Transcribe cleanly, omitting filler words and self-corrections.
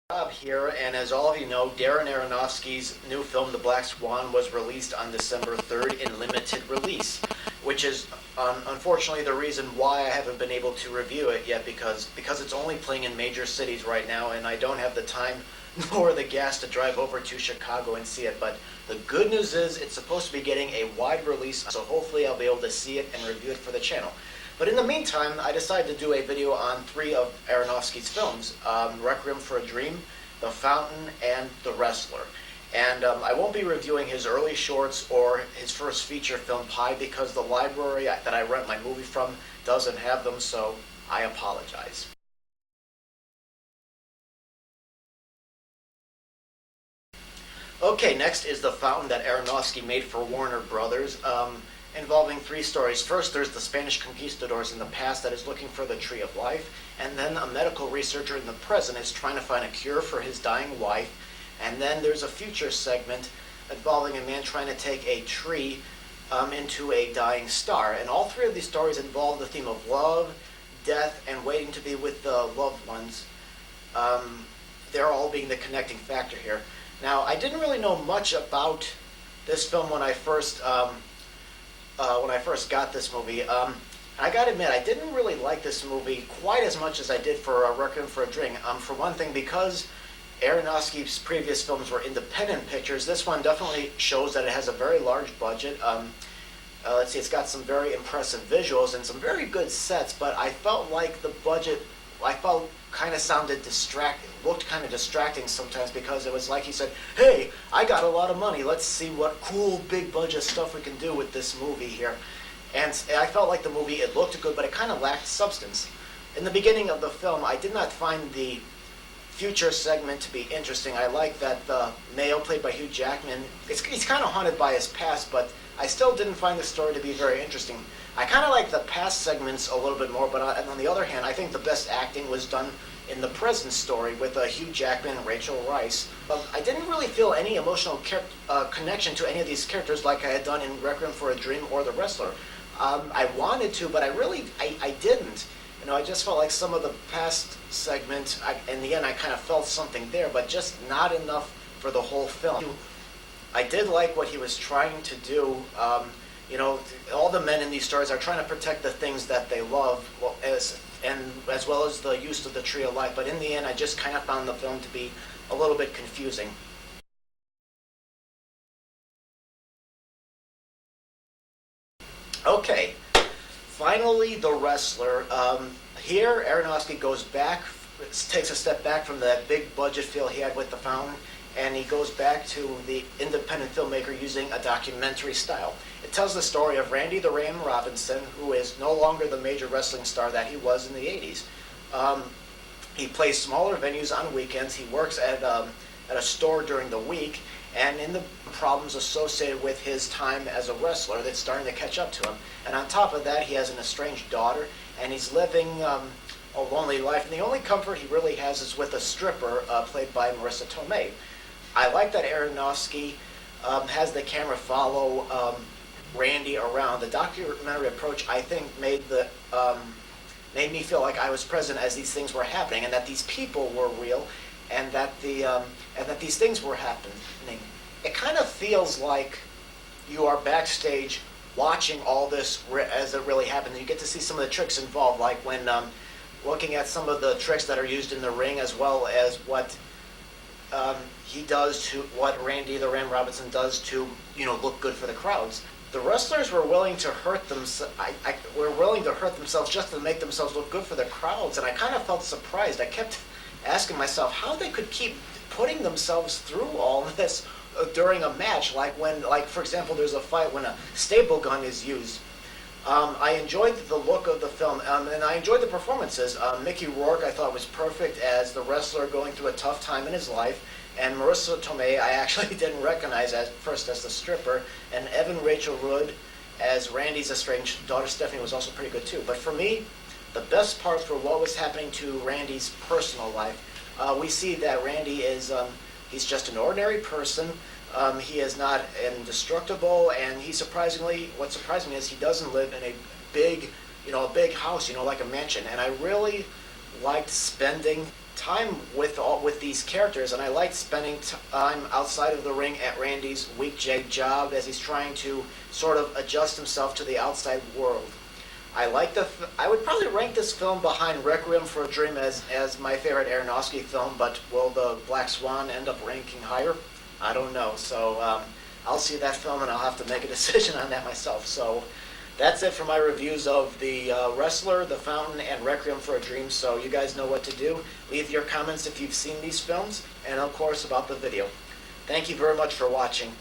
Rob here, and as all of you know, Darren Aronofsky's new film, The Black Swan, was released on December 3rd in limited release, which is unfortunately the reason why I haven't been able to review it yet, because it's only playing in major cities right now, and I don't have the time nor the gas to drive over to Chicago and see it. But the good news is it's supposed to be getting a wide release, so hopefully I'll be able to see it and review it for the channel. But in the meantime, I decided to do a video on three of Aronofsky's films, Requiem for a Dream, The Fountain, and The Wrestler. And I won't be reviewing his early shorts or his first feature film, Pi, because the library that I rent my movie from doesn't have them, so I apologize. Okay, next is The Fountain that Aronofsky made for Warner Brothers, involving three stories. First, there's the Spanish conquistadors in the past that is looking for the Tree of Life, and then a medical researcher in the present is trying to find a cure for his dying wife, and then there's a future segment involving a man trying to take a tree into a dying star. And all three of these stories involve the theme of love, death, and waiting to be with the loved ones. They're all being the connecting factor here. Now, I didn't really know much about this film when I first got this movie. I gotta admit, I didn't really like this movie quite as much as I did for Requiem for a Dream. For one thing, because Aronofsky's previous films were independent pictures, this one definitely shows that it has a very large budget. Let's see, it's got some very impressive visuals and some very good sets, but I felt like the budget, kind of looked kind of distracting sometimes, because it was like he said, hey, I got a lot of money, let's see what cool big budget stuff we can do with this movie here. And I felt like the movie, it looked good, but it kind of lacked substance. In the beginning of the film, I did not find the future segment to be interesting. I like that the male, played by Hugh Jackman, he's kind of haunted by his past, but I still didn't find the story to be very interesting. I kind of like the past segments a little bit more, but on the other hand, I think the best acting was done in the present story with Hugh Jackman and Rachel Weisz. I didn't really feel any emotional connection to any of these characters like I had done in Requiem for a Dream or The Wrestler. I wanted to, but I didn't. You know, I just felt like some of the past segments, in the end, I kind of felt something there, but just not enough for the whole film. I did like what he was trying to do. You know, all the men in these stories are trying to protect the things that they love, as well as the use of the Tree of Life. But in the end, I just kind of found the film to be a little bit confusing. Okay, finally, The Wrestler. Here, Aronofsky goes back, takes a step back from that big budget feel he had with The Fountain, and he goes back to the independent filmmaker using a documentary style. It tells the story of Randy the Ram Robinson, who is no longer the major wrestling star that he was in the 80s. He plays smaller venues on weekends. He works at a store during the week, and in the problems associated with his time as a wrestler that's starting to catch up to him. And on top of that, he has an estranged daughter, and he's living a lonely life. And the only comfort he really has is with a stripper played by Marissa Tomei. I like that Aronofsky has the camera follow Randy around. The documentary approach, I think, made me feel like I was present as these things were happening, and that these people were real, and that these things were happening. It kind of feels like you are backstage watching all this as it really happened. You get to see some of the tricks involved, like when looking at some of the tricks that are used in the ring, as well as what he does to what Randy the Ram Robinson does to, look good for the crowds. The wrestlers were willing to hurt themselves. Were willing to hurt themselves just to make themselves look good for the crowds, and I kind of felt surprised. I kept asking myself how they could keep putting themselves through all this during a match. Like for example, there's a fight when a staple gun is used. I enjoyed the look of the film, and I enjoyed the performances. Mickey Rourke, I thought, was perfect as the wrestler going through a tough time in his life, and Marissa Tomei, I actually didn't recognize at first as the stripper, and Evan Rachel Wood as Randy's estranged daughter Stephanie was also pretty good too. But for me, the best parts were what was happening to Randy's personal life. We see that Randy is, he's just an ordinary person. He is not indestructible, and what surprised me is he doesn't live in a big house, like a mansion. And I really liked spending time with these characters, and I liked spending time outside of the ring at Randy's weekday job as he's trying to sort of adjust himself to the outside world. I would probably rank this film behind Requiem for a Dream as my favorite Aronofsky film, but will the Black Swan end up ranking higher? I don't know. So I'll see that film and I'll have to make a decision on that myself. So that's it for my reviews of The Wrestler, The Fountain, and Requiem for a Dream. So you guys know what to do. Leave your comments if you've seen these films, and of course about the video. Thank you very much for watching.